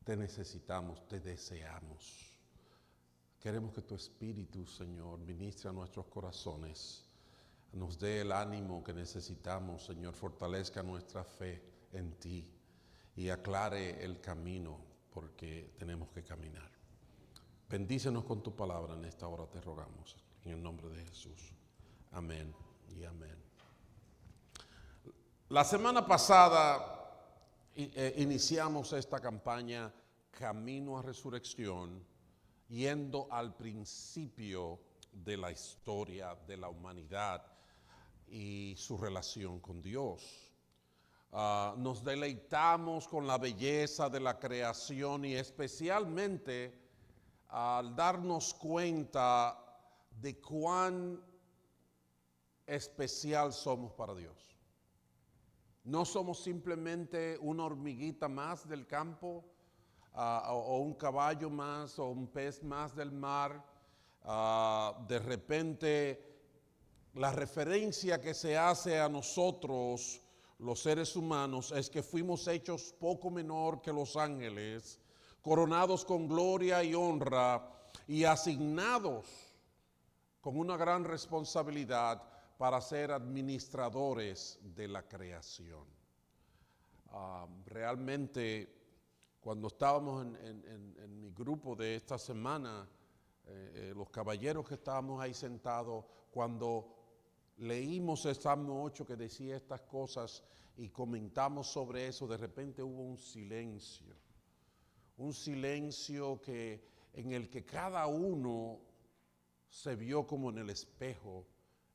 Te necesitamos, te deseamos. Queremos que tu Espíritu, Señor, ministre a nuestros corazones, nos dé el ánimo que necesitamos, Señor, fortalezca nuestra fe en ti y aclare el camino porque tenemos que caminar. Bendícenos con tu palabra en esta hora, te rogamos, en el nombre de Jesús. Amén y amén. La semana pasada iniciamos esta campaña Camino a Resurrección, yendo al principio de la historia de la humanidad y su relación con Dios. Nos deleitamos con la belleza de la creación y especialmente al darnos cuenta de cuán especial somos para Dios. No somos simplemente una hormiguita más del campo, o un caballo más, o un pez más del mar. De repente, la referencia que se hace a nosotros, los seres humanos, es que fuimos hechos poco menor que los ángeles, coronados con gloria y honra y asignados con una gran responsabilidad para ser administradores de la creación. Realmente, cuando estábamos en mi grupo de esta semana, los caballeros que estábamos ahí sentados, cuando leímos el Salmo 8 que decía estas cosas y comentamos sobre eso, de repente hubo un silencio en el que cada uno se vio como en el espejo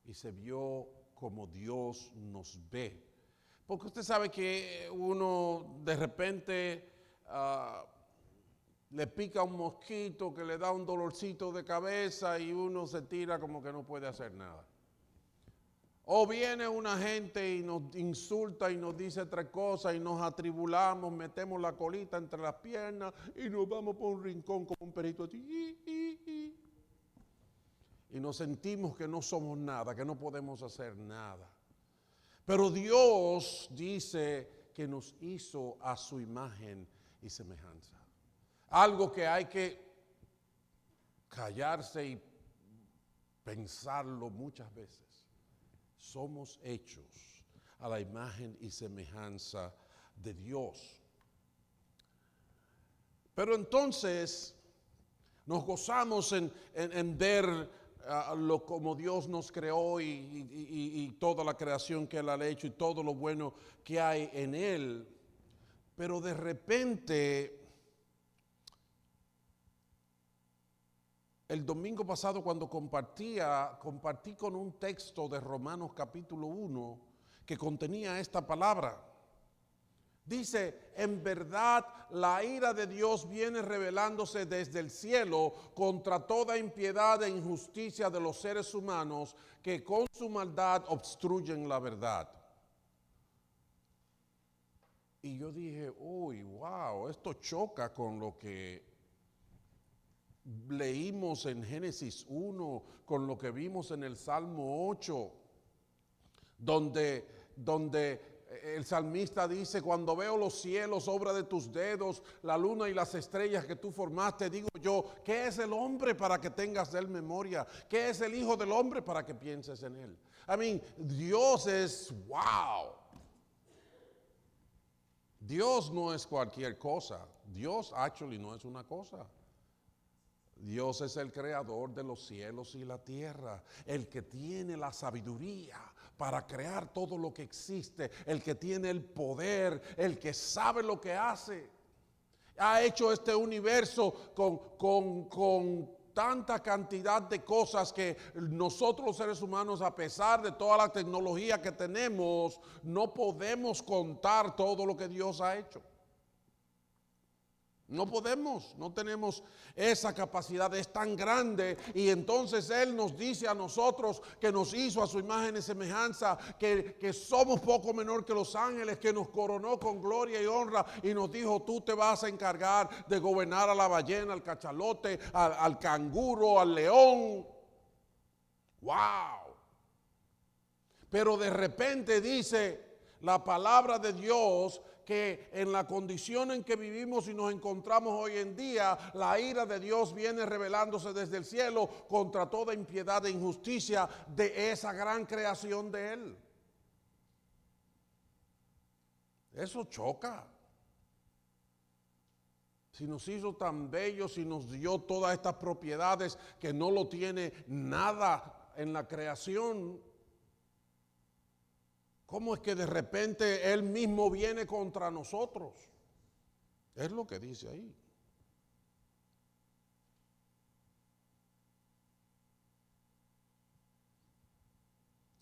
y se vio como Dios nos ve. Porque usted sabe que uno de repente le pica un mosquito que le da un dolorcito de cabeza y uno se tira como que no puede hacer nada. O viene una gente y nos insulta y nos dice tres cosas y nos atribulamos, metemos la colita entre las piernas y nos vamos por un rincón como un perrito así. Y nos sentimos que no somos nada, que no podemos hacer nada. Pero Dios dice que nos hizo a su imagen y semejanza. Algo que hay que callarse y pensarlo muchas veces. Somos hechos a la imagen y semejanza de Dios. Pero entonces nos gozamos en ver como Dios nos creó y toda la creación que Él ha hecho y todo lo bueno que hay en Él. Pero de repente, el domingo pasado cuando compartí con un texto de Romanos capítulo 1 que contenía esta palabra. Dice, en verdad la ira de Dios viene revelándose desde el cielo contra toda impiedad e injusticia de los seres humanos que con su maldad obstruyen la verdad. Y yo dije, uy, wow, esto choca con lo que leímos en Génesis 1, con lo que vimos en el Salmo 8, donde el salmista dice, cuando veo los cielos, obra de tus dedos, la luna y las estrellas que tú formaste, digo yo, ¿qué es el hombre para que tengas de él memoria? ¿Qué es el hijo del hombre para que pienses en él? Dios es wow. Dios no es cualquier cosa. Dios actually no es una cosa. Dios es el creador de los cielos y la tierra, el que tiene la sabiduría para crear todo lo que existe, el que tiene el poder, el que sabe lo que hace. Ha hecho este universo con tanta cantidad de cosas que nosotros los seres humanos, a pesar de toda la tecnología que tenemos, no podemos contar todo lo que Dios ha hecho. No podemos, no tenemos esa capacidad, es tan grande. Y entonces Él nos dice a nosotros que nos hizo a su imagen y semejanza, que somos poco menor que los ángeles, que nos coronó con gloria y honra y nos dijo, tú te vas a encargar de gobernar a la ballena, al cachalote, al canguro, al león. ¡Wow! Pero de repente dice la palabra de Dios que en la condición en que vivimos y nos encontramos hoy en día, la ira de Dios viene revelándose desde el cielo contra toda impiedad e injusticia de esa gran creación de Él. Eso choca. Si nos hizo tan bellos, si nos dio todas estas propiedades que no lo tiene nada en la creación, ¿cómo es que de repente Él mismo viene contra nosotros? Es lo que dice ahí.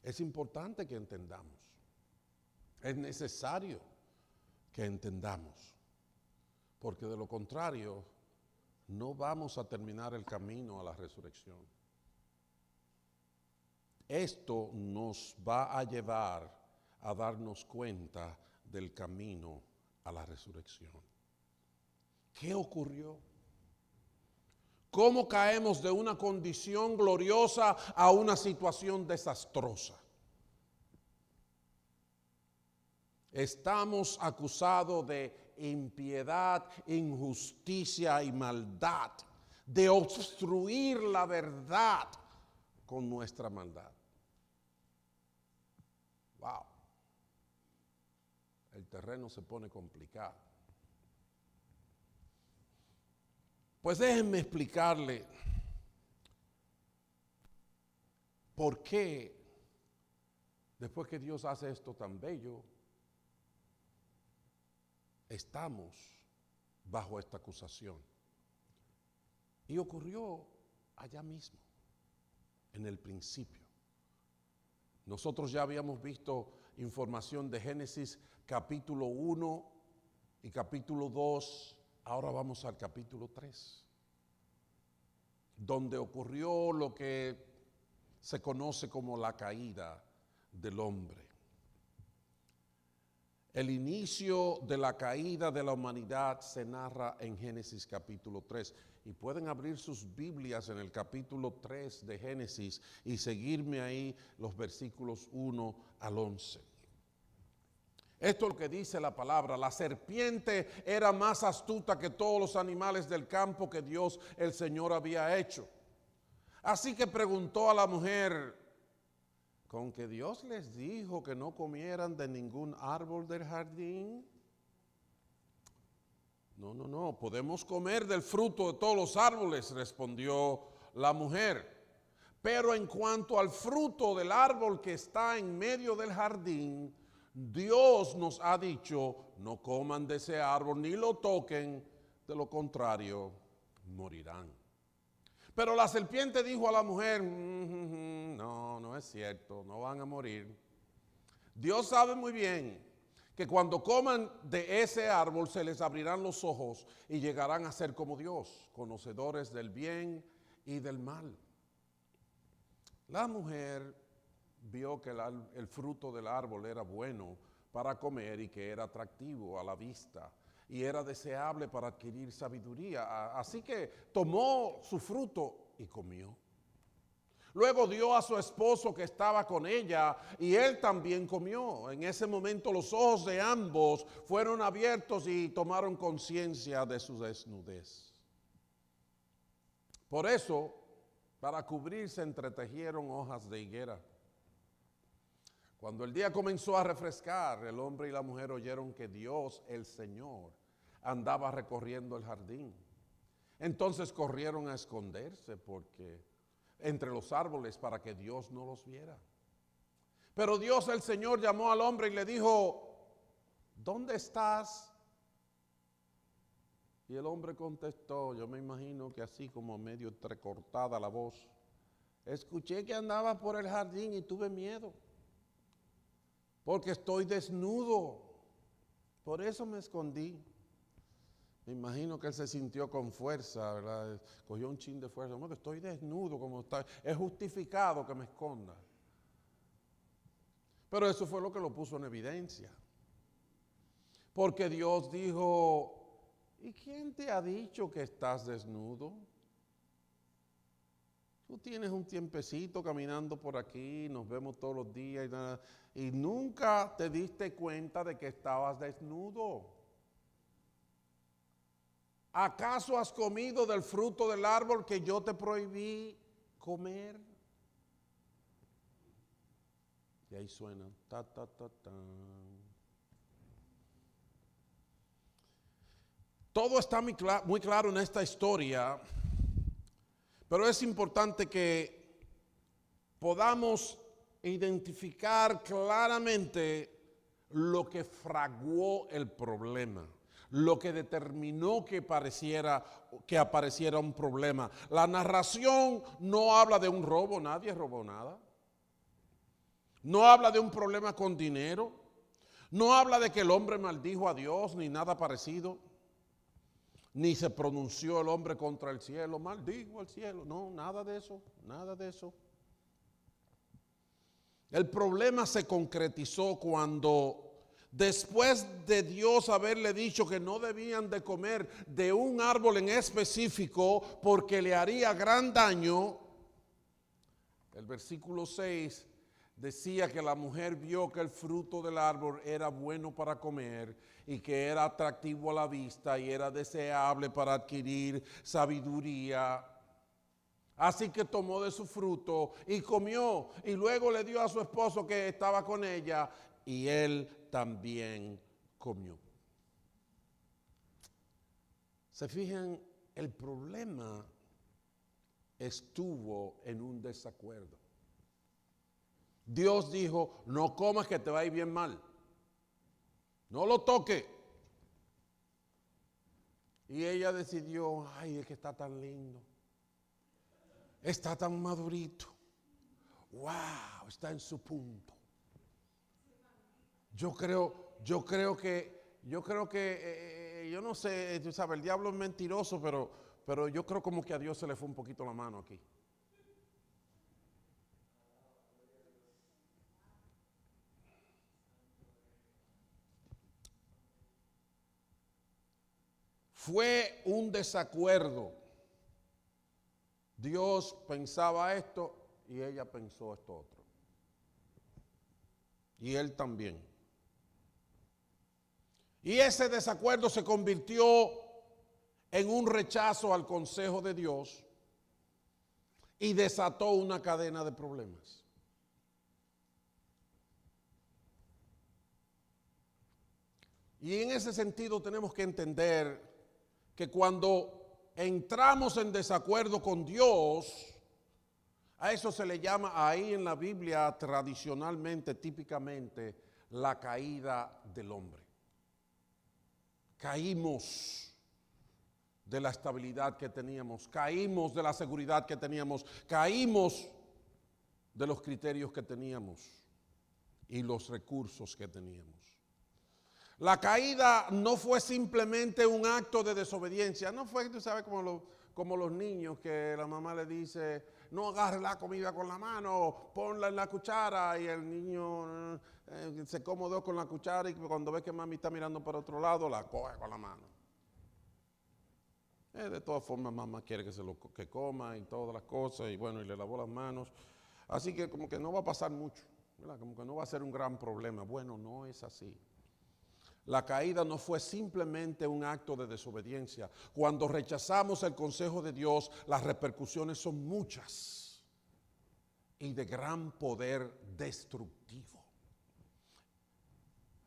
Es importante que entendamos. Es necesario que entendamos. Porque de lo contrario, no vamos a terminar el camino a la resurrección. Esto nos va a llevar a darnos cuenta del camino a la resurrección. ¿Qué ocurrió? ¿Cómo caemos de una condición gloriosa a una situación desastrosa? Estamos acusados de impiedad, injusticia y maldad, de obstruir la verdad con nuestra maldad. Wow. El terreno se pone complicado. Pues déjenme explicarle por qué, después que Dios hace esto tan bello, estamos bajo esta acusación. Y ocurrió allá mismo, en el principio. Nosotros ya habíamos visto información de Génesis capítulo 1 y capítulo 2. Ahora vamos al capítulo 3, donde ocurrió lo que se conoce como la caída del hombre. El inicio de la caída de la humanidad se narra en Génesis capítulo 3. Y pueden abrir sus Biblias en el capítulo 3 de Génesis y seguirme ahí los versículos 1 al 11. Esto es lo que dice la palabra. La serpiente era más astuta que todos los animales del campo que Dios el Señor había hecho. Así que preguntó a la mujer: ¿con que Dios les dijo que no comieran de ningún árbol del jardín? No, podemos comer del fruto de todos los árboles, respondió la mujer. Pero en cuanto al fruto del árbol que está en medio del jardín, Dios nos ha dicho: no coman de ese árbol ni lo toquen, de lo contrario morirán. Pero la serpiente dijo a la mujer: no es cierto, no van a morir. Dios sabe muy bien que cuando coman de ese árbol se les abrirán los ojos y llegarán a ser como Dios, conocedores del bien y del mal. La mujer vio que el fruto del árbol era bueno para comer y que era atractivo a la vista y era deseable para adquirir sabiduría. Así que tomó su fruto y comió. Luego dio a su esposo que estaba con ella y él también comió. En ese momento los ojos de ambos fueron abiertos y tomaron conciencia de su desnudez. Por eso, para cubrirse, entretejieron hojas de higuera. Cuando el día comenzó a refrescar, el hombre y la mujer oyeron que Dios, el Señor, andaba recorriendo el jardín. Entonces corrieron a esconderse entre los árboles para que Dios no los viera. Pero Dios, el Señor, llamó al hombre y le dijo: ¿dónde estás? Y el hombre contestó, yo me imagino que así como medio entrecortada la voz: escuché que andaba por el jardín y tuve miedo, porque estoy desnudo, por eso me escondí. Me imagino que él se sintió con fuerza, ¿verdad? Cogió un chin de fuerza. Como que estoy desnudo, como está. Es justificado que me esconda. Pero eso fue lo que lo puso en evidencia. Porque Dios dijo: ¿y quién te ha dicho que estás desnudo? Tú tienes un tiempecito caminando por aquí, nos vemos todos los días y nunca te diste cuenta de que estabas desnudo. ¿Acaso has comido del fruto del árbol que yo te prohibí comer? Y ahí suena, ta, ta, ta, ta. Todo está muy claro en esta historia, pero es importante que podamos identificar claramente lo que fraguó el problema, lo que determinó que apareciera un problema. La narración no habla de un robo, nadie robó nada. No habla de un problema con dinero. No habla de que el hombre maldijo a Dios ni nada parecido. Ni se pronunció el hombre contra el cielo, maldijo al cielo. No, nada de eso, nada de eso. El problema se concretizó cuando, después de Dios haberle dicho que no debían de comer de un árbol en específico porque le haría gran daño, el versículo 6 decía que la mujer vio que el fruto del árbol era bueno para comer y que era atractivo a la vista y era deseable para adquirir sabiduría. Así que tomó de su fruto y comió, y luego le dio a su esposo que estaba con ella, y él también comió. Se fijan, el problema estuvo en un desacuerdo. Dios dijo, no comas que te va a ir bien mal. No lo toques. Y ella decidió, ay, es que está tan lindo. Está tan madurito. Wow, está en su punto. Yo no sé, tú sabes, el diablo es mentiroso, pero yo creo como que a Dios se le fue un poquito la mano aquí. Fue un desacuerdo. Dios pensaba esto y ella pensó esto otro. Y él también. Y ese desacuerdo se convirtió en un rechazo al consejo de Dios y desató una cadena de problemas. Y en ese sentido tenemos que entender que cuando entramos en desacuerdo con Dios, a eso se le llama ahí en la Biblia tradicionalmente, típicamente, la caída del hombre. Caímos de la estabilidad que teníamos, caímos de la seguridad que teníamos, caímos de los criterios que teníamos y los recursos que teníamos. La caída no fue simplemente un acto de desobediencia, no fue, tú sabes, como los niños que la mamá le dice, no agarre la comida con la mano, ponla en la cuchara, y el niño se acomodó con la cuchara y cuando ve que mami está mirando para otro lado, la coge con la mano. De todas formas, mamá quiere que coma y todas las cosas, y bueno, y le lavó las manos. Así que como que no va a pasar mucho, ¿verdad? Como que no va a ser un gran problema. Bueno, no es así. La caída no fue simplemente un acto de desobediencia. Cuando rechazamos el consejo de Dios, las repercusiones son muchas y de gran poder destructivo.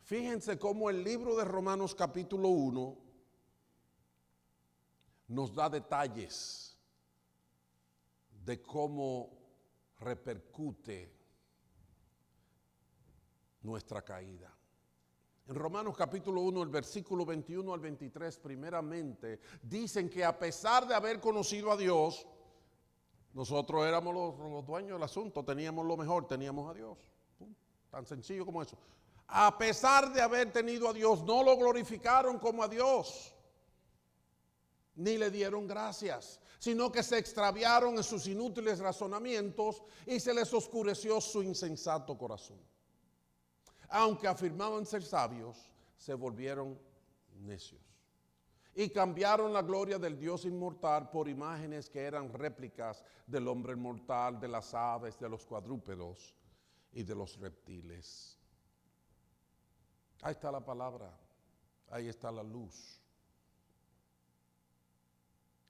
Fíjense cómo el libro de Romanos capítulo 1 nos da detalles de cómo repercute nuestra caída. En Romanos capítulo 1, el versículo 21 al 23, primeramente, dicen que a pesar de haber conocido a Dios, nosotros éramos los dueños del asunto, teníamos lo mejor, teníamos a Dios. Tan sencillo como eso. A pesar de haber tenido a Dios, no lo glorificaron como a Dios, ni le dieron gracias, sino que se extraviaron en sus inútiles razonamientos y se les oscureció su insensato corazón. Aunque afirmaban ser sabios, se volvieron necios. Y cambiaron la gloria del Dios inmortal por imágenes que eran réplicas del hombre mortal, de las aves, de los cuadrúpedos y de los reptiles. Ahí está la palabra, ahí está la luz.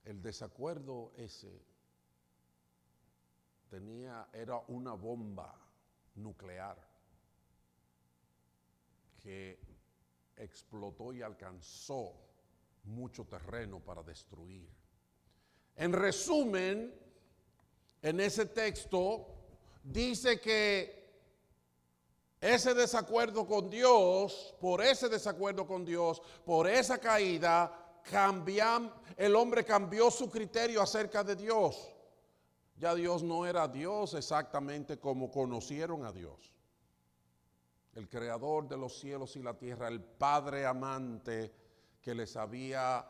El desacuerdo ese era una bomba nuclear que explotó y alcanzó mucho terreno para destruir. En resumen, en ese texto dice que ese desacuerdo con Dios, por esa caída, el hombre cambió su criterio acerca de Dios. Ya Dios no era Dios exactamente como conocieron a Dios. El creador de los cielos y la tierra, el Padre amante que les había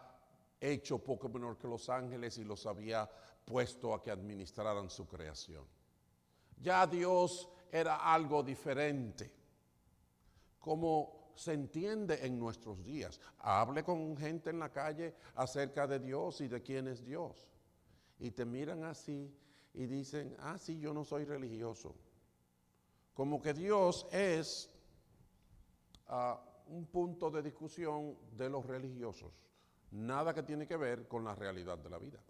hecho poco menor que los ángeles y los había puesto a que administraran su creación. Ya Dios era algo diferente, como se entiende en nuestros días. Hable con gente en la calle acerca de Dios y de quién es Dios. Y te miran así y dicen, sí, yo no soy religioso. Como que Dios es un punto de discusión de los religiosos. Nada que tiene que ver con la realidad de la vida.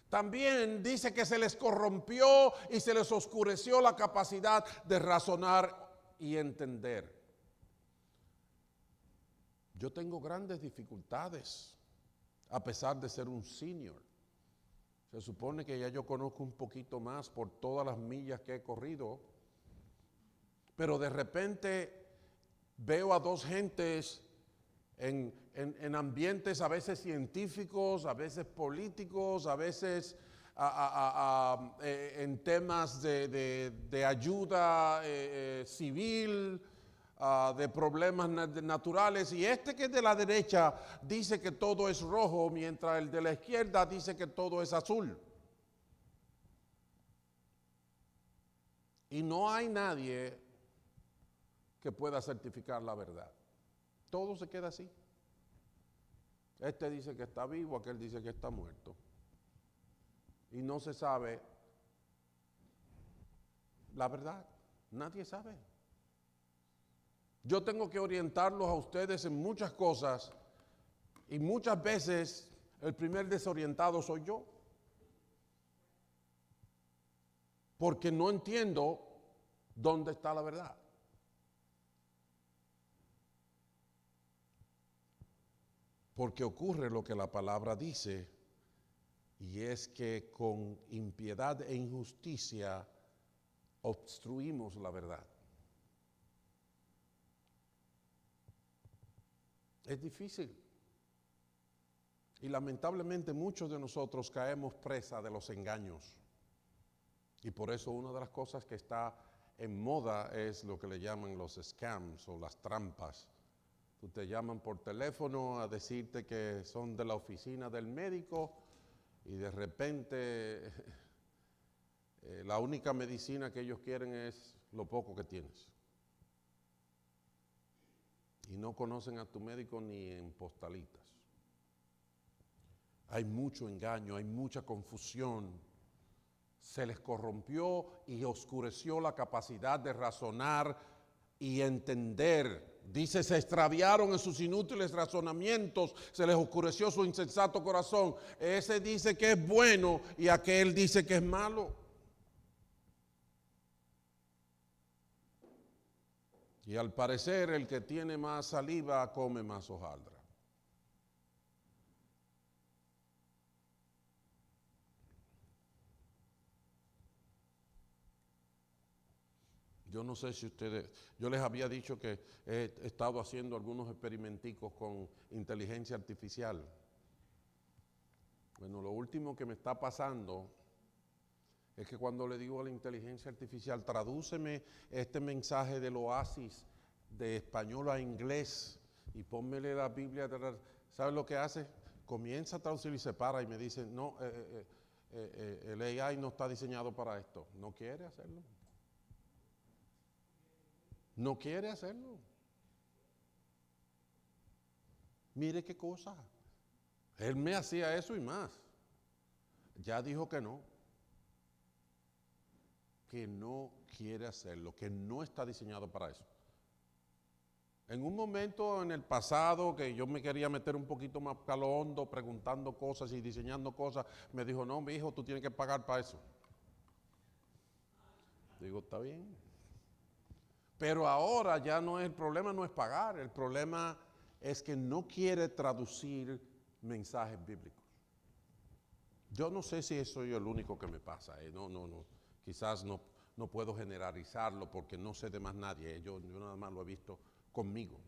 También dice que se les corrompió y se les oscureció la capacidad de razonar y entender. Yo tengo grandes dificultades, a pesar de ser un senior. Se supone que ya yo conozco un poquito más por todas las millas que he corrido, pero de repente veo a dos gentes en ambientes a veces científicos, a veces políticos, a veces en temas de ayuda civil, de problemas naturales, y este que es de la derecha dice que todo es rojo, mientras el de la izquierda dice que todo es azul. Y no hay nadie que pueda certificar la verdad. Todo se queda así. Este dice que está vivo, aquel dice que está muerto. Y no se sabe la verdad. Nadie sabe. Yo tengo que orientarlos a ustedes en muchas cosas y muchas veces el primer desorientado soy yo. Porque no entiendo dónde está la verdad. Porque ocurre lo que la palabra dice, y es que con impiedad e injusticia obstruimos la verdad. Es difícil. Y lamentablemente muchos de nosotros caemos presa de los engaños. Y por eso una de las cosas que está en moda es lo que le llaman los scams o las trampas. Tú te llaman por teléfono a decirte que son de la oficina del médico y de repente la única medicina que ellos quieren es lo poco que tienes. Y no conocen a tu médico ni en postalitas. Hay mucho engaño, hay mucha confusión. Se les corrompió y oscureció la capacidad de razonar y entender. Dice, se extraviaron en sus inútiles razonamientos, se les oscureció su insensato corazón. Ese dice que es bueno y aquel dice que es malo. Y al parecer el que tiene más saliva come más hojaldra. Yo no sé si ustedes, yo les había dicho que he estado haciendo algunos experimenticos con inteligencia artificial. Bueno, lo último que me está pasando es que cuando le digo a la inteligencia artificial, tradúceme este mensaje del Oasis de español a inglés y pónmele la Biblia, ¿sabes lo que hace? Comienza a traducir y se para y me dice, no, el AI no está diseñado para esto. No quiere hacerlo. No quiere hacerlo. Mire qué cosa. Él me hacía eso y más. Ya dijo que no quiere hacerlo, que no está diseñado para eso. En un momento en el pasado que yo me quería meter un poquito más a lo hondo, preguntando cosas y diseñando cosas, me dijo, no, mi hijo, tú tienes que pagar para eso. Digo, está bien. Pero ahora ya no es, el problema no es pagar, el problema es que no quiere traducir mensajes bíblicos. Yo no sé si soy el único que me pasa, no, quizás no puedo generalizarlo porque no sé de más nadie, yo nada más lo he visto conmigo.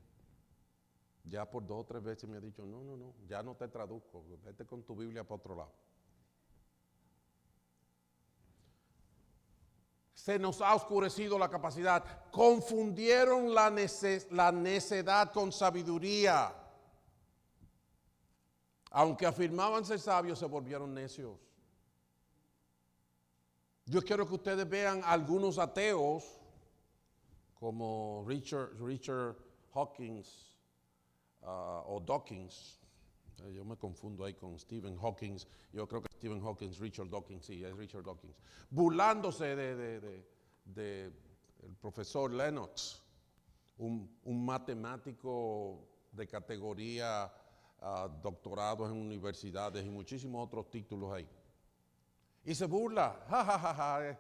Ya por 2 o 3 veces me ha dicho, no, ya no te traduzco, vete con tu Biblia para otro lado. Se nos ha oscurecido la capacidad, confundieron la necedad con sabiduría. Aunque afirmaban ser sabios, se volvieron necios. Yo quiero que ustedes vean algunos ateos, como Richard Hawkins o Dawkins. Yo me confundo ahí con Stephen Hawking. Yo creo que Stephen Hawking, Richard Dawkins, sí, es Richard Dawkins. Burlándose de el profesor Lennox, un matemático de categoría, doctorados en universidades y muchísimos otros títulos ahí. Y se burla,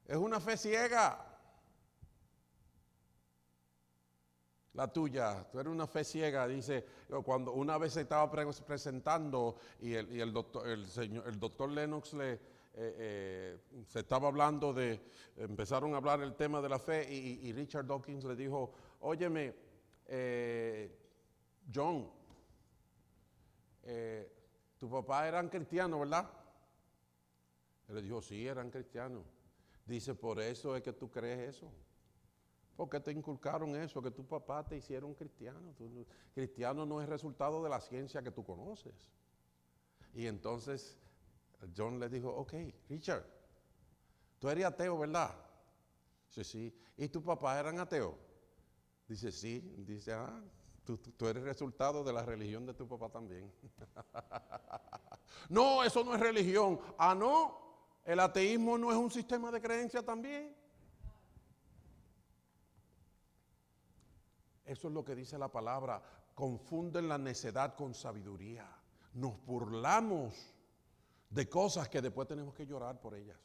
es una fe ciega. La tuya, tú eres una fe ciega, dice, cuando una vez se estaba presentando y el doctor Lennox se estaba hablando empezaron a hablar el tema de la fe y Richard Dawkins le dijo, óyeme, John, tu papá eran cristianos, ¿verdad? Él le dijo, sí, eran cristianos. Dice, por eso es que tú crees eso. Porque te inculcaron eso, que tu papá te hicieron cristiano. Cristiano no es resultado de la ciencia que tú conoces. Y entonces John le dijo, ok, Richard, tú eres ateo, ¿verdad? Dice, sí. ¿Y tu papá eran ateos? Dice, sí. Dice, tú eres resultado de la religión de tu papá también. No, eso no es religión. No, el ateísmo no es un sistema de creencia también. Eso es lo que dice la palabra, confunden la necedad con sabiduría. Nos burlamos de cosas que después tenemos que llorar por ellas.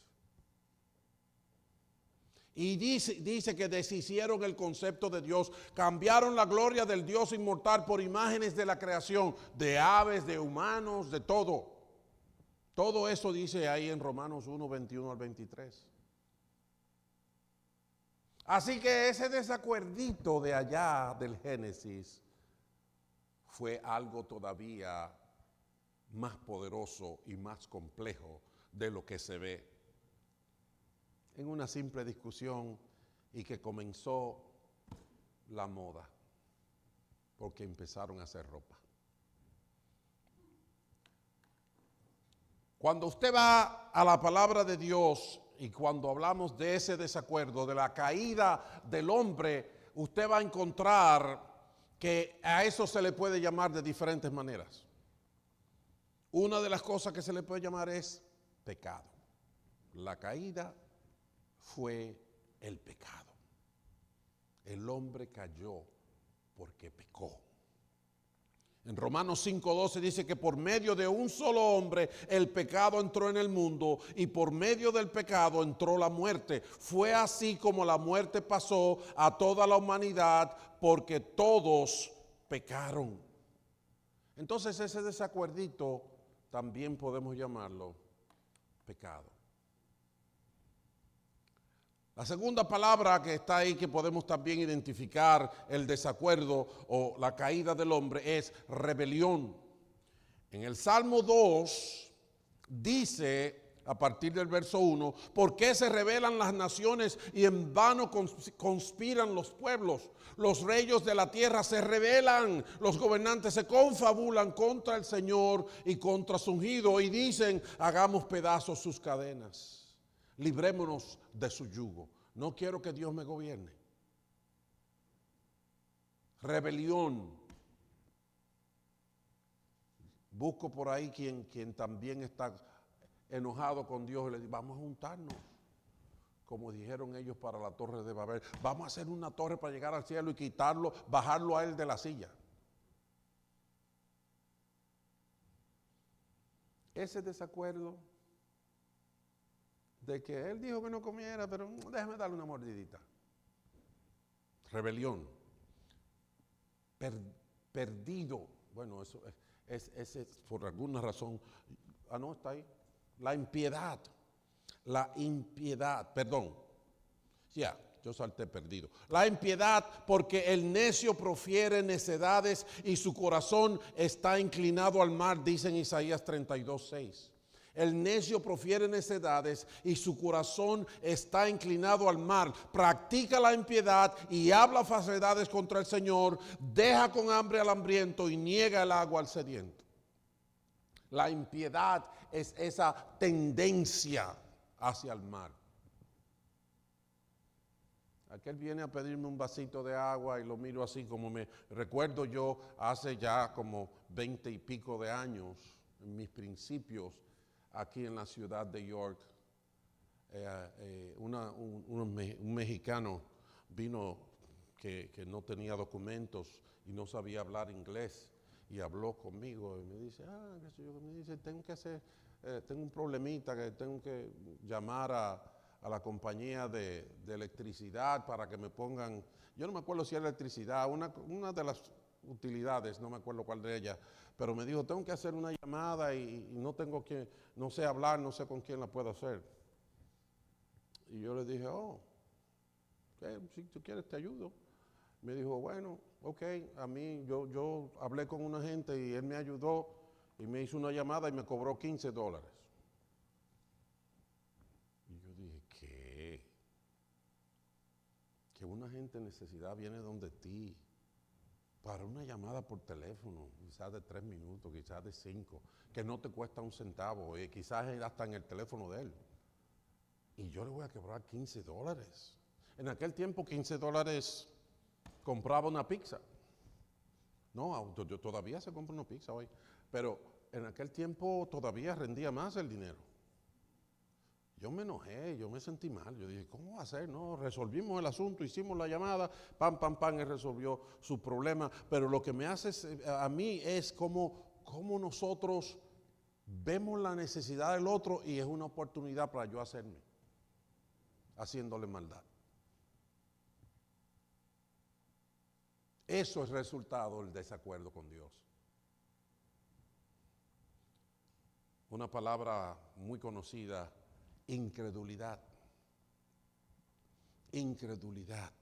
Y dice que deshicieron el concepto de Dios, cambiaron la gloria del Dios inmortal por imágenes de la creación, de aves, de humanos, de todo. Todo eso dice ahí en Romanos 1, 21 al 23. Así que ese desacuerdito de allá del Génesis fue algo todavía más poderoso y más complejo de lo que se ve en una simple discusión y que comenzó la moda porque empezaron a hacer ropa. Cuando usted va a la palabra de Dios y cuando hablamos de ese desacuerdo, de la caída del hombre, usted va a encontrar que a eso se le puede llamar de diferentes maneras. Una de las cosas que se le puede llamar es pecado. La caída fue el pecado. El hombre cayó porque pecó. En Romanos 5:12 dice que por medio de un solo hombre el pecado entró en el mundo y por medio del pecado entró la muerte. Fue así como la muerte pasó a toda la humanidad porque todos pecaron. Entonces ese desacuerdito también podemos llamarlo pecado. La segunda palabra que está ahí que podemos también identificar el desacuerdo o la caída del hombre es rebelión. En el Salmo 2 dice a partir del verso 1, ¿por qué se rebelan las naciones y en vano conspiran los pueblos? Los reyes de la tierra se rebelan, los gobernantes se confabulan contra el Señor y contra su ungido y dicen, hagamos pedazos sus cadenas. Librémonos de su yugo. No quiero que Dios me gobierne. Rebelión. busco por ahí quien también está enojado con Dios y le digo, vamos a juntarnos. Como dijeron ellos para la torre de Babel, vamos a hacer una torre para llegar al cielo y quitarlo, bajarlo a él de la silla. Ese desacuerdo de que él dijo que no comiera, pero déjame darle una mordidita. Rebelión. Perdido. Bueno, eso es por alguna razón. No, está ahí. La impiedad. La impiedad, perdón. Ya, yo salté perdido. La impiedad porque el necio profiere necedades y su corazón está inclinado al mal, dice en Isaías 32:6. El necio profiere necedades y su corazón está inclinado al mal. Practica la impiedad y habla falsedades contra el Señor. Deja con hambre al hambriento y niega el agua al sediento. La impiedad es esa tendencia hacia el mal. Aquel viene a pedirme un vasito de agua y lo miro así como me recuerdo yo hace ya como 20 y pico de años, en mis principios aquí en la ciudad de York. Un mexicano vino que no tenía documentos y no sabía hablar inglés y habló conmigo y me dice, tengo un problemita que tengo que llamar a la compañía de electricidad para que me pongan, yo no me acuerdo si era electricidad, una de las utilidades, no me acuerdo cuál de ellas, pero me dijo, tengo que hacer una llamada y no sé hablar, no sé con quién la puedo hacer. Y yo le dije, si tú quieres te ayudo. Me dijo, bueno, ok, a mí yo hablé con una gente y él me ayudó y me hizo una llamada y me cobró $15. Y yo dije, ¿qué? Que una gente en necesidad viene donde ti para una llamada por teléfono, quizás de 3 minutos, quizás de 5, que no te cuesta un centavo, quizás hasta en el teléfono de él. Y yo le voy a cobrar $15. En aquel tiempo $15 compraba una pizza. No, yo todavía se compra una pizza hoy, pero en aquel tiempo todavía rendía más el dinero. Yo me enojé, yo me sentí mal, yo dije, ¿cómo va a ser? No, resolvimos el asunto, hicimos la llamada, pam, él resolvió su problema, pero lo que me hace a mí es cómo nosotros vemos la necesidad del otro y es una oportunidad para yo haciéndole maldad. Eso es resultado del desacuerdo con Dios. Una palabra muy conocida, incredulidad. Incredulidad.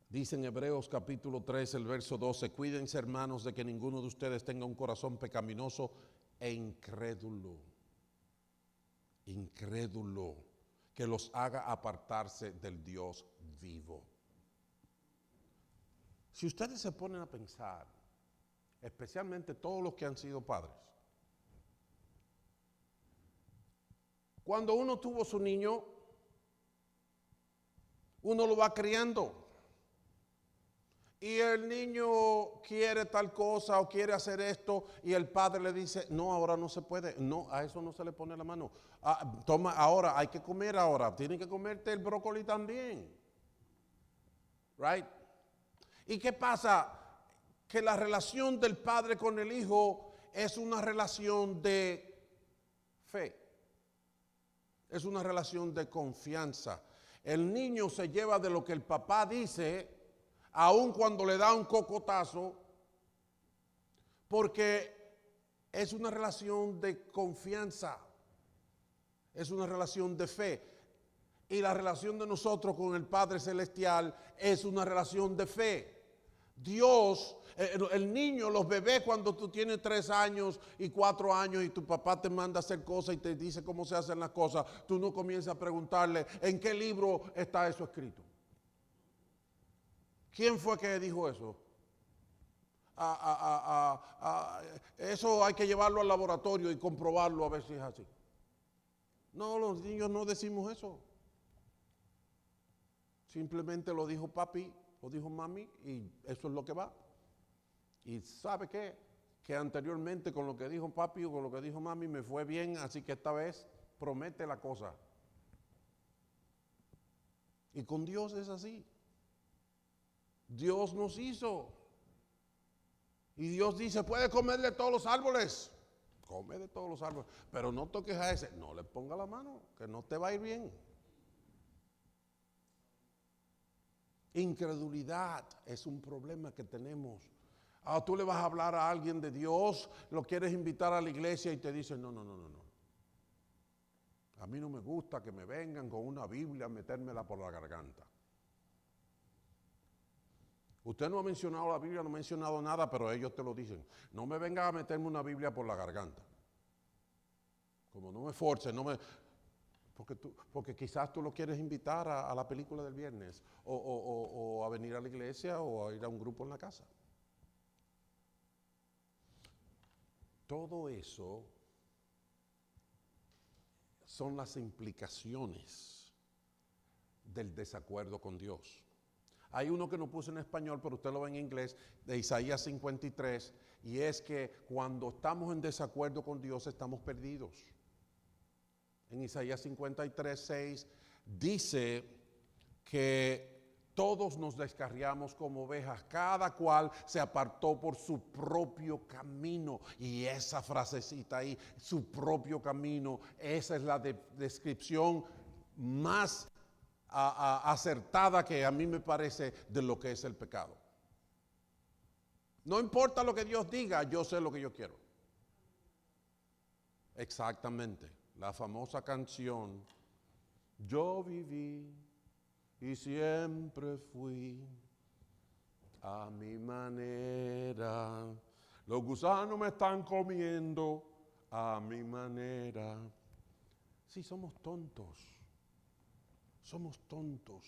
Dice en Hebreos capítulo 3, el verso 12, cuídense hermanos de que ninguno de ustedes tenga un corazón pecaminoso e incrédulo. Incrédulo, que los haga apartarse del Dios vivo. Si ustedes se ponen a pensar, especialmente todos los que han sido padres, cuando uno tuvo su niño, uno lo va criando. Y el niño quiere tal cosa o quiere hacer esto y el padre le dice, no, ahora no se puede. No, a eso no se le pone la mano. Toma, ahora, hay que comer ahora. Tienen que comerte el brócoli también. Right? ¿Y qué pasa? Que la relación del padre con el hijo es una relación de fe. Es una relación de confianza. El niño se lleva de lo que el papá dice, aun cuando le da un cocotazo, porque es una relación de confianza, es una relación de fe. Y la relación de nosotros con el Padre Celestial es una relación de fe. Dios, el niño, los bebés cuando tú tienes 3 años y 4 años y tu papá te manda a hacer cosas y te dice cómo se hacen las cosas, tú no comienzas a preguntarle en qué libro está eso escrito. ¿Quién fue que dijo eso? Eso hay que llevarlo al laboratorio y comprobarlo a ver si es así. No, los niños no decimos eso. Simplemente lo dijo papi, lo dijo mami y eso es lo que va. ¿Y sabe qué? que anteriormente con lo que dijo papi o con lo que dijo mami me fue bien, así que esta vez promete la cosa. Y con Dios es así. Dios nos hizo. Y Dios dice, puede comer de todos los árboles. Come de todos los árboles. Pero no toques a ese. No le ponga la mano, que no te va a ir bien. Incredulidad es un problema que tenemos. Tú le vas a hablar a alguien de Dios, lo quieres invitar a la iglesia y te dice, no. A mí no me gusta que me vengan con una Biblia a metérmela por la garganta. Usted no ha mencionado la Biblia, no ha mencionado nada, pero ellos te lo dicen. No me vengan a meterme una Biblia por la garganta. Como no me force, porque quizás tú lo quieres invitar a la película del viernes, o a venir a la iglesia, o a ir a un grupo en la casa. Todo eso son las implicaciones del desacuerdo con Dios. Hay uno que no puse en español, pero usted lo ve en inglés, de Isaías 53, y es que cuando estamos en desacuerdo con Dios estamos perdidos. En Isaías 53, 6 dice que todos nos descarriamos como ovejas, cada cual se apartó por su propio camino. Y esa frasecita ahí, su propio camino, esa es la descripción más acertada que a mí me parece de lo que es el pecado. No importa lo que Dios diga, yo sé lo que yo quiero. Exactamente, la famosa canción, yo viví y siempre fui a mi manera, los gusanos me están comiendo a mi manera. Sí, somos tontos. Somos tontos.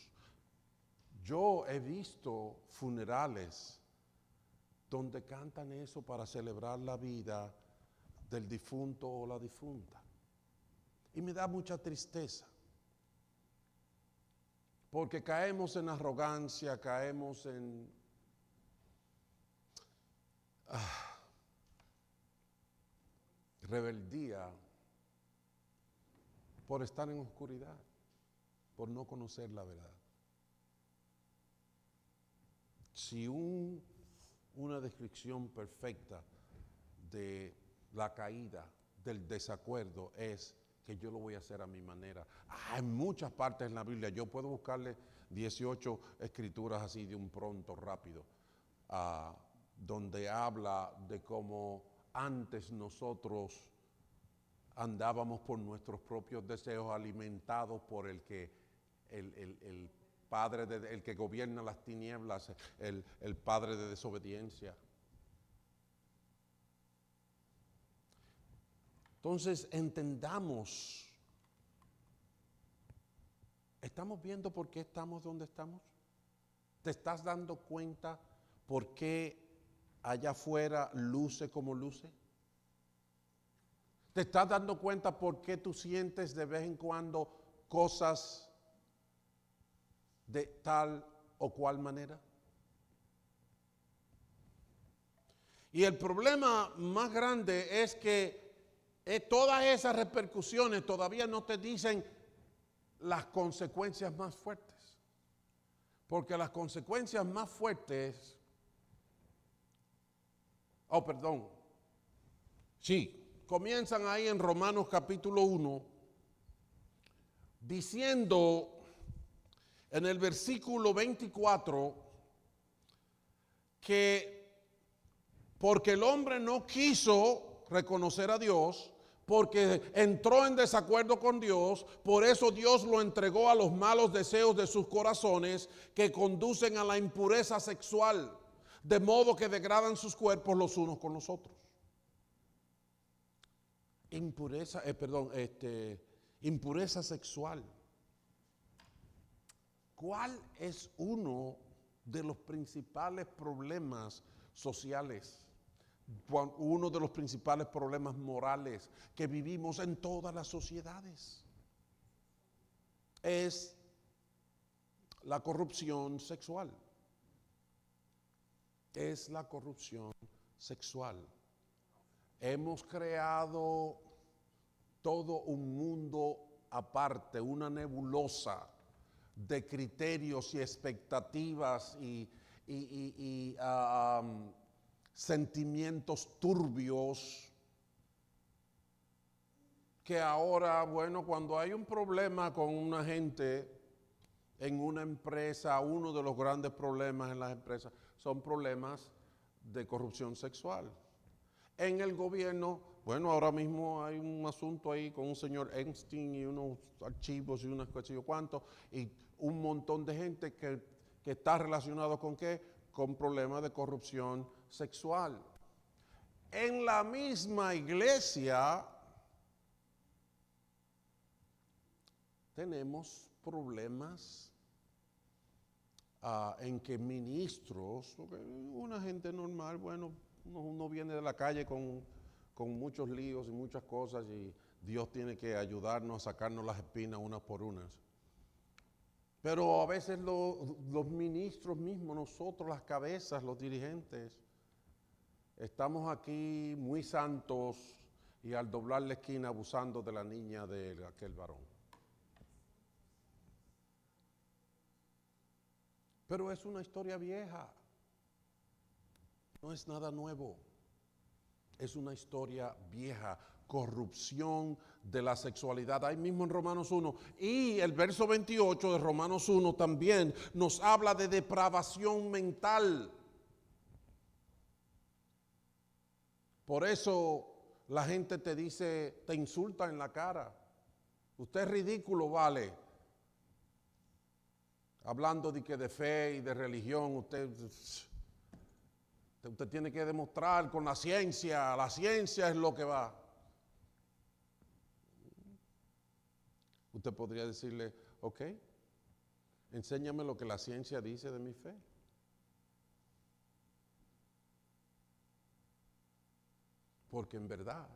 Yo he visto funerales donde cantan eso para celebrar la vida del difunto o la difunta. Y me da mucha tristeza. Porque caemos en arrogancia, caemos en rebeldía por estar en oscuridad, por no conocer la verdad. Si una descripción perfecta de la caída, del desacuerdo, es que yo lo voy a hacer a mi manera. Hay muchas partes en la Biblia, yo puedo buscarle 18 escrituras así de un pronto, rápido, donde habla de cómo antes nosotros andábamos por nuestros propios deseos, alimentados por el padre, el que gobierna las tinieblas, el padre de desobediencia. Entonces entendamos, ¿estamos viendo por qué estamos donde estamos? ¿Te estás dando cuenta por qué allá afuera luce como luce? ¿Te estás dando cuenta por qué tú sientes de vez en cuando cosas de tal o cual manera? Y el problema más grande es que todas esas repercusiones todavía no te dicen las consecuencias más fuertes. Porque las consecuencias más fuertes, comienzan ahí en Romanos capítulo 1, diciendo en el versículo 24 que porque el hombre no quiso reconocer a Dios, porque entró en desacuerdo con Dios, por eso Dios lo entregó a los malos deseos de sus corazones que conducen a la impureza sexual, de modo que degradan sus cuerpos los unos con los otros. Impureza sexual. ¿Cuál es uno de los principales problemas sociales? Uno de los principales problemas morales que vivimos en todas las sociedades es la corrupción sexual. Es la corrupción sexual. hemos creado todo un mundo aparte, una nebulosa de criterios y expectativas y sentimientos turbios que ahora, bueno, cuando hay un problema con una gente en una empresa, uno de los grandes problemas en las empresas son problemas de corrupción sexual. En el gobierno, bueno, ahora mismo hay un asunto ahí con un señor Epstein y unos archivos y unas cosas y yo cuánto, y un montón de gente que está relacionado con qué, con problemas de corrupción sexual. En la misma iglesia tenemos problemas en que ministros, una gente normal, bueno, uno viene de la calle con muchos líos y muchas cosas y Dios tiene que ayudarnos a sacarnos las espinas unas por unas. Pero a veces los ministros mismos, nosotros, las cabezas, los dirigentes, estamos aquí muy santos y al doblar la esquina abusando de la niña de aquel varón. Pero es una historia vieja, no es nada nuevo, es una historia vieja, corrupción de la sexualidad, ahí mismo en Romanos 1. Y el verso 28 de Romanos 1 también nos habla de depravación mental. Por eso la gente te dice, te insulta en la cara, usted es ridículo, vale. Hablando de fe y de religión, usted tiene que demostrar con la ciencia es lo que va. Usted podría decirle, ok, enséñame lo que la ciencia dice de mi fe. Porque en verdad,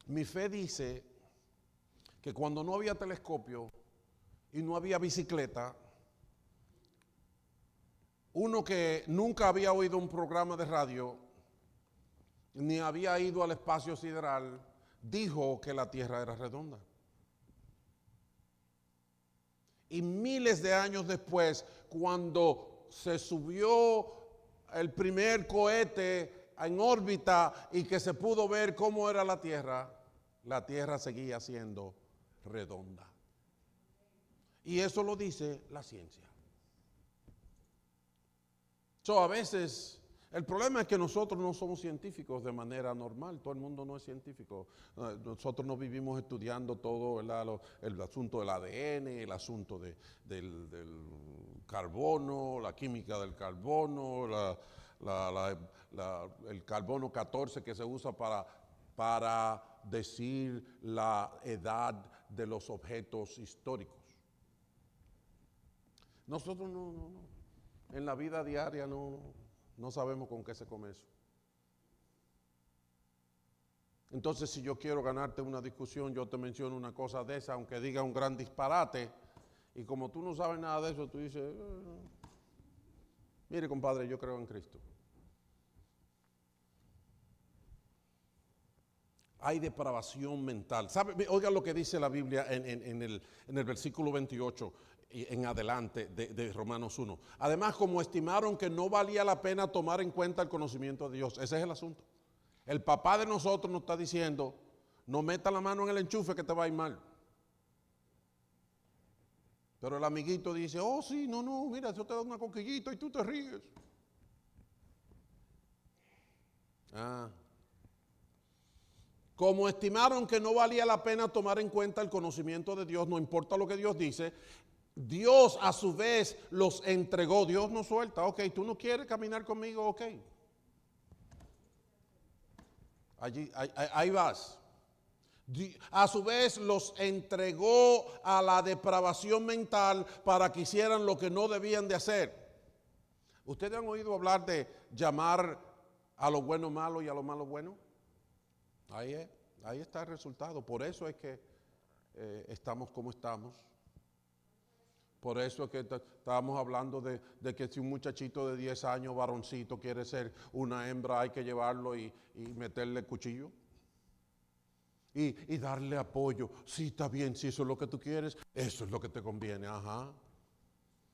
mi fe dice que cuando no había telescopio y no había bicicleta, uno que nunca había oído un programa de radio, ni había ido al espacio sideral, dijo que la Tierra era redonda. Y miles de años después, cuando se subió el primer cohete en órbita y que se pudo ver cómo era la Tierra seguía siendo redonda. Y eso lo dice la ciencia. A veces, el problema es que nosotros no somos científicos de manera normal, todo el mundo no es científico. Nosotros no vivimos estudiando todo el asunto del ADN, el asunto del carbono, la química del carbono, el carbono 14 que se usa para decir la edad de los objetos históricos. Nosotros no. En la vida diaria no sabemos con qué se come eso. Entonces, si yo quiero ganarte una discusión, yo te menciono una cosa de esa, aunque diga un gran disparate, y como tú no sabes nada de eso, tú dices, mire compadre, yo creo en Cristo. Hay depravación mental. ¿Sabe? Oiga lo que dice la Biblia en el versículo 28 en adelante de Romanos 1. Además, como estimaron que no valía la pena tomar en cuenta el conocimiento de Dios. Ese es el asunto. El papá de nosotros nos está diciendo, no meta la mano en el enchufe que te va a ir mal. Pero el amiguito dice, oh sí, no, mira, yo te doy una coquillita y tú te ríes. Como estimaron que no valía la pena tomar en cuenta el conocimiento de Dios, no importa lo que Dios dice, Dios a su vez los entregó. Dios no suelta, ok, tú no quieres caminar conmigo, ok. Ahí vas. A su vez los entregó a la depravación mental para que hicieran lo que no debían de hacer. ¿Ustedes han oído hablar de llamar a lo bueno malo y a lo malo bueno? Ahí está el resultado. Por eso es que estamos como estamos. Por eso es que estábamos hablando de que si un muchachito de 10 años, varoncito, quiere ser una hembra, hay que llevarlo y meterle cuchillo. Y darle apoyo. Sí, está bien, si eso es lo que tú quieres, eso es lo que te conviene, ajá.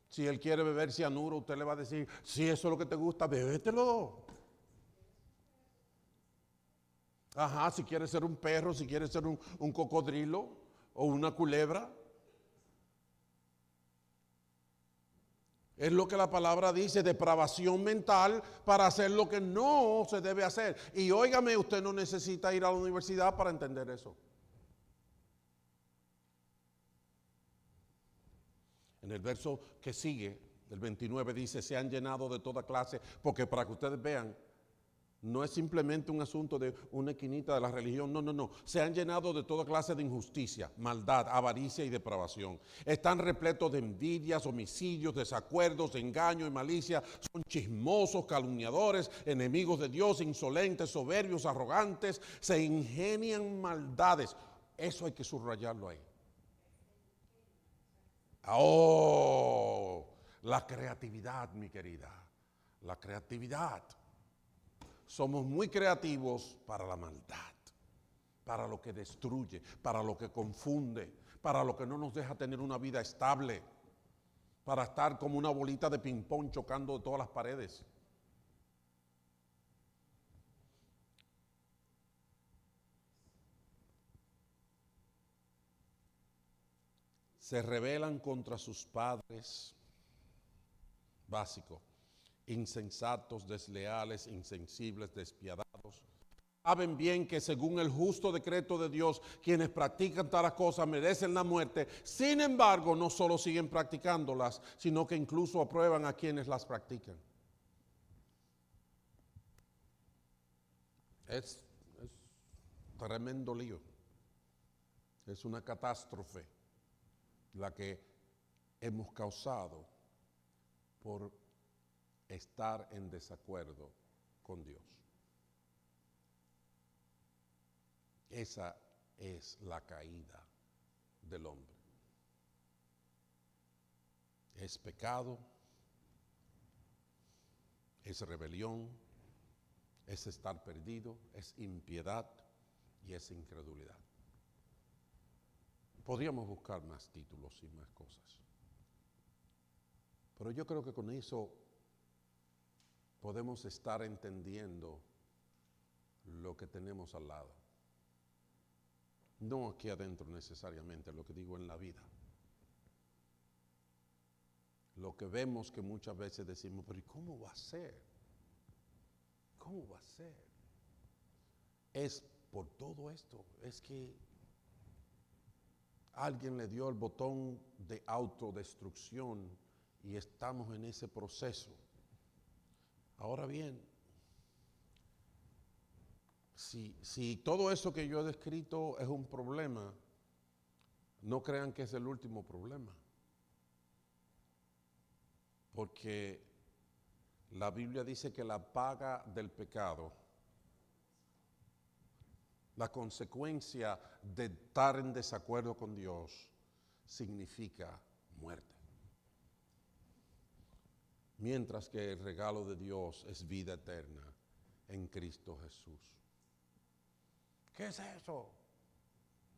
Si él quiere beber cianuro, usted le va a decir, si eso es lo que te gusta, bébetelo. Ajá, si quiere ser un perro, si quiere ser un cocodrilo o una culebra. Es lo que la palabra dice, depravación mental para hacer lo que no se debe hacer. Y óigame, usted no necesita ir a la universidad para entender eso. En el verso que sigue, el 29, dice, se han llenado de toda clase, porque para que ustedes vean, no es simplemente un asunto de una esquinita de la religión, no. Se han llenado de toda clase de injusticia, maldad, avaricia y depravación. Están repletos de envidias, homicidios, desacuerdos, engaño y malicia. Son chismosos, calumniadores, enemigos de Dios, insolentes, soberbios, arrogantes. Se ingenian maldades. Eso hay que subrayarlo ahí. Oh, la creatividad, mi querida. La creatividad. Somos muy creativos para la maldad, para lo que destruye, para lo que confunde, para lo que no nos deja tener una vida estable, para estar como una bolita de ping-pong chocando todas las paredes. Se rebelan contra sus padres, básico, insensatos, desleales, insensibles, despiadados. Saben bien que según el justo decreto de Dios, quienes practican tales cosas merecen la muerte. Sin embargo, no solo siguen practicándolas, sino que incluso aprueban a quienes las practican. Es tremendo lío. Es una catástrofe la que hemos causado por estar en desacuerdo con Dios. Esa es la caída del hombre. Es pecado, es rebelión, es estar perdido, es impiedad y es incredulidad. Podríamos buscar más títulos y más cosas. Pero yo creo que con eso podemos estar entendiendo lo que tenemos al lado. No aquí adentro necesariamente, lo que digo en la vida. Lo que vemos que muchas veces decimos, pero ¿y cómo va a ser? ¿Cómo va a ser? Es por todo esto, es que alguien le dio el botón de autodestrucción y estamos en ese proceso. Ahora bien, si todo eso que yo he descrito es un problema, no crean que es el último problema. Porque la Biblia dice que la paga del pecado, la consecuencia de estar en desacuerdo con Dios, significa muerte. Mientras que el regalo de Dios es vida eterna en Cristo Jesús. ¿Qué es eso?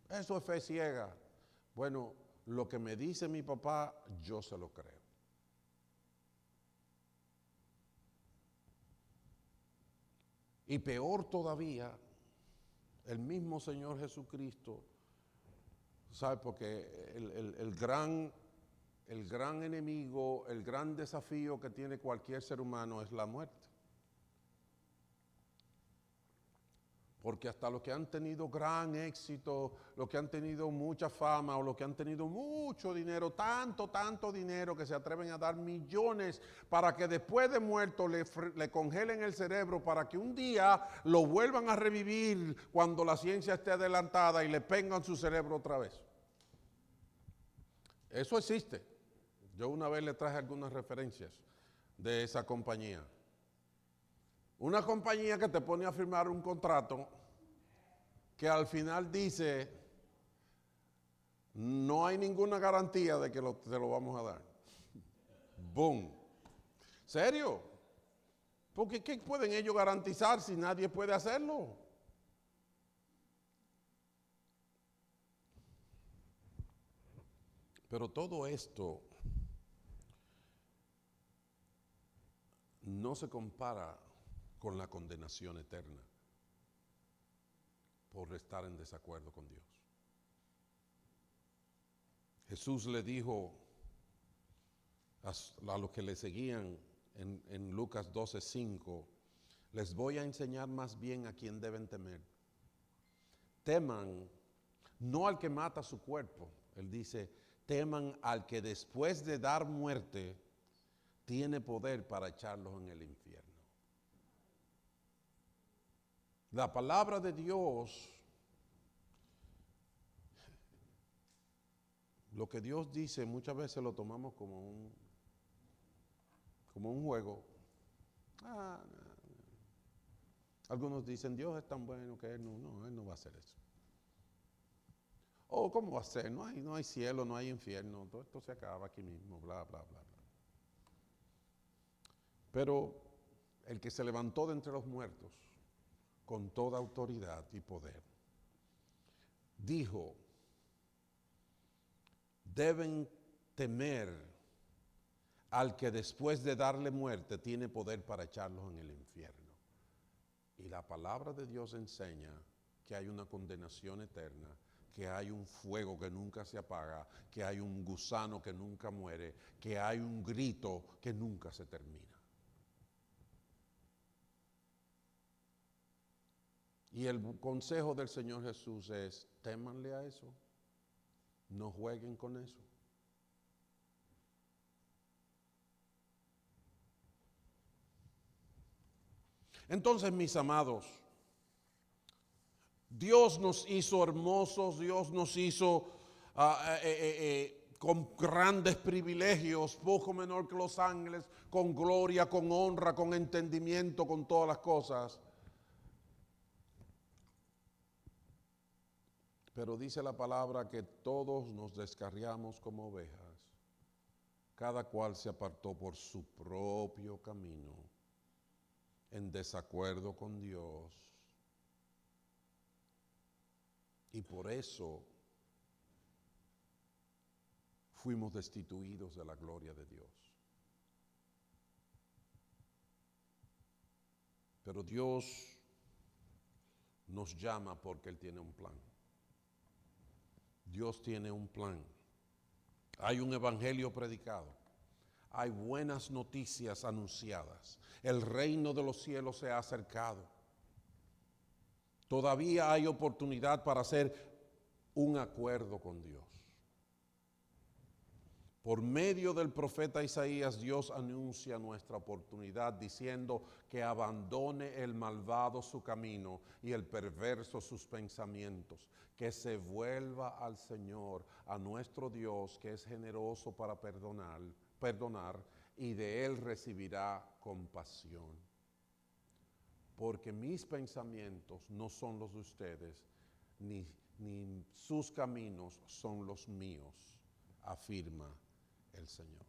Eso es fe ciega. Bueno, lo que me dice mi papá, yo se lo creo. Y peor todavía, el mismo Señor Jesucristo, ¿sabe? Porque el gran enemigo, el gran desafío que tiene cualquier ser humano es la muerte. Porque hasta los que han tenido gran éxito, los que han tenido mucha fama o los que han tenido mucho dinero, tanto dinero que se atreven a dar millones para que después de muerto le congelen el cerebro para que un día lo vuelvan a revivir cuando la ciencia esté adelantada y le pengan su cerebro otra vez. Eso existe. Yo una vez le traje algunas referencias de esa compañía. Una compañía que te pone a firmar un contrato que al final dice, No hay ninguna garantía de que te lo vamos a dar. Boom. ¿Serio? Porque ¿qué pueden ellos garantizar si nadie puede hacerlo? Pero todo esto no se compara con la condenación eterna por estar en desacuerdo con Dios. Jesús le dijo a los que le seguían en Lucas 12:5, les voy a enseñar más bien a quién deben temer. Teman no al que mata su cuerpo, él dice, teman al que después de dar muerte tiene poder para echarlos en el infierno. La palabra de Dios, lo que Dios dice muchas veces lo tomamos como un juego. No. Algunos dicen, Dios es tan bueno que Él no va a hacer eso. ¿Cómo va a ser? No hay cielo, no hay infierno, todo esto se acaba aquí mismo, bla, bla, bla, bla. Pero el que se levantó de entre los muertos con toda autoridad y poder, dijo, deben temer al que después de darle muerte tiene poder para echarlos en el infierno. Y la palabra de Dios enseña que hay una condenación eterna, que hay un fuego que nunca se apaga, que hay un gusano que nunca muere, que hay un grito que nunca se termina. Y el consejo del Señor Jesús es, témanle a eso, no jueguen con eso. Entonces, mis amados, Dios nos hizo hermosos, Dios nos hizo con grandes privilegios, poco menor que los ángeles, con gloria, con honra, con entendimiento, con todas las cosas. Pero dice la palabra que todos nos descarriamos como ovejas, cada cual se apartó por su propio camino, en desacuerdo con Dios. Y por eso fuimos destituidos de la gloria de Dios. Pero Dios nos llama porque Él tiene un plan. Dios tiene un plan. Hay un evangelio predicado. Hay buenas noticias anunciadas. El reino de los cielos se ha acercado. Todavía hay oportunidad para hacer un acuerdo con Dios. Por medio del profeta Isaías, Dios anuncia nuestra oportunidad diciendo que abandone el malvado su camino y el perverso sus pensamientos, que se vuelva al Señor, a nuestro Dios, que es generoso para perdonar, y de Él recibirá compasión. Porque mis pensamientos no son los de ustedes, ni sus caminos son los míos, afirma el Señor.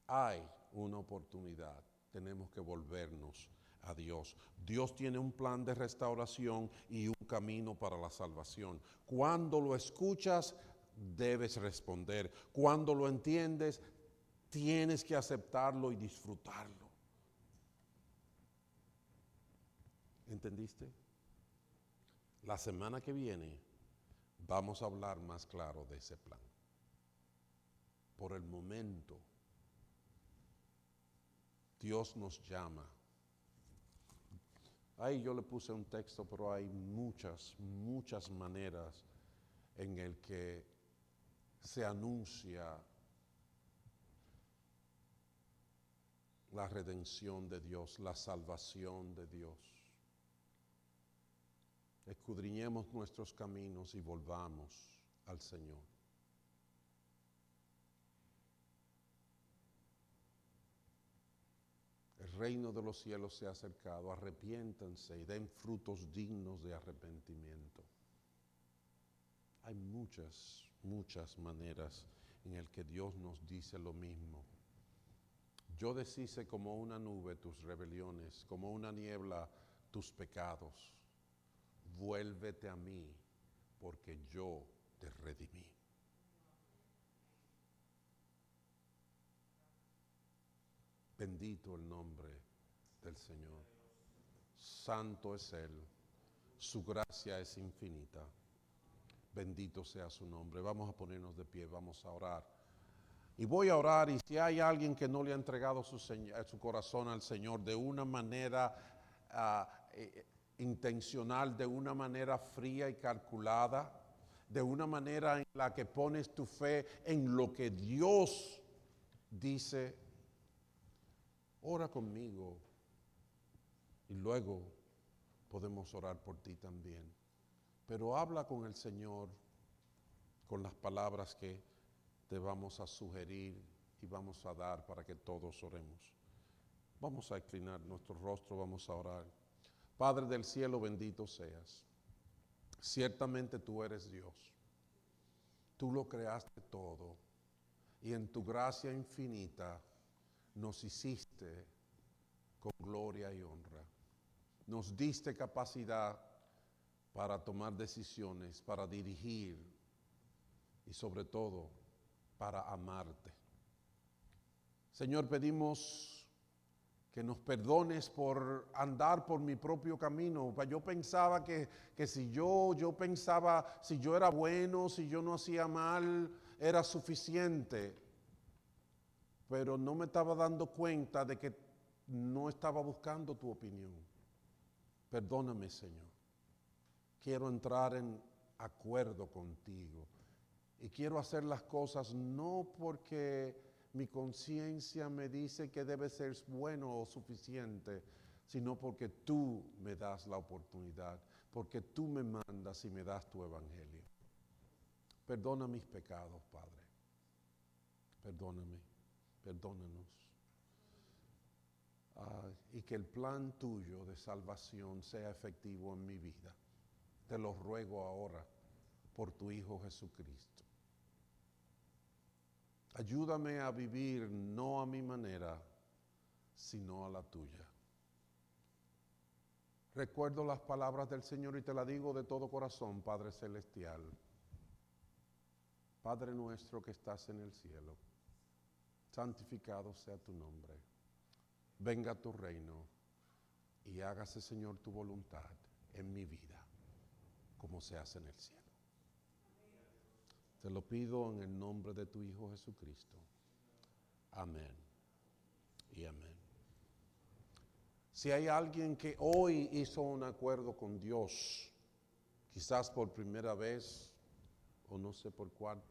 Hay una oportunidad, tenemos que volvernos a Dios. Dios tiene un plan de restauración y un camino para la salvación. Cuando lo escuchas, debes responder. Cuando lo entiendes, tienes que aceptarlo y disfrutarlo. ¿Entendiste? La semana que viene vamos a hablar más claro de ese plan. Por el momento, Dios nos llama. Ahí yo le puse un texto, pero hay muchas maneras en el que se anuncia la redención de Dios, la salvación de Dios. Escudriñemos nuestros caminos y volvamos al Señor. El reino de los cielos se ha acercado, arrepiéntanse y den frutos dignos de arrepentimiento. Hay muchas maneras en el que Dios nos dice lo mismo. Yo deshice como una nube tus rebeliones, como una niebla tus pecados. Vuélvete a mí, porque yo te redimí. Bendito el nombre del Señor. Santo es Él. Su gracia es infinita. Bendito sea su nombre. Vamos a ponernos de pie, vamos a orar. Y voy a orar, y si hay alguien que no le ha entregado su corazón al Señor de una manera intencional, de una manera fría y calculada, de una manera en la que pones tu fe en lo que Dios dice, ora conmigo y luego podemos orar por ti también. Pero habla con el Señor con las palabras que te vamos a sugerir y vamos a dar para que todos oremos. Vamos a inclinar nuestro rostro, vamos a orar. Padre del cielo, bendito seas. Ciertamente tú eres Dios. Tú lo creaste todo y en tu gracia infinita nos hiciste con gloria y honra. Nos diste capacidad para tomar decisiones, para dirigir y sobre todo para amarte. Señor, pedimos que nos perdones por andar por mi propio camino. Yo pensaba que si yo era bueno, si yo no hacía mal, era suficiente. Pero no me estaba dando cuenta de que no estaba buscando tu opinión. Perdóname, Señor. Quiero entrar en acuerdo contigo. Y quiero hacer las cosas no porque mi conciencia me dice que debe ser bueno o suficiente, sino porque tú me das la oportunidad, porque tú me mandas y me das tu evangelio. Perdona mis pecados, Padre. Perdóname, perdónanos. Y que el plan tuyo de salvación sea efectivo en mi vida. Te lo ruego ahora por tu Hijo Jesucristo. Ayúdame a vivir no a mi manera, sino a la tuya. Recuerdo las palabras del Señor y te las digo de todo corazón, Padre Celestial. Padre nuestro que estás en el cielo, santificado sea tu nombre. Venga tu reino y hágase, Señor, tu voluntad en mi vida, como se hace en el cielo. Te lo pido en el nombre de tu Hijo Jesucristo. Amén y amén. Si hay alguien que hoy hizo un acuerdo con Dios, quizás por primera vez, o no sé por cuál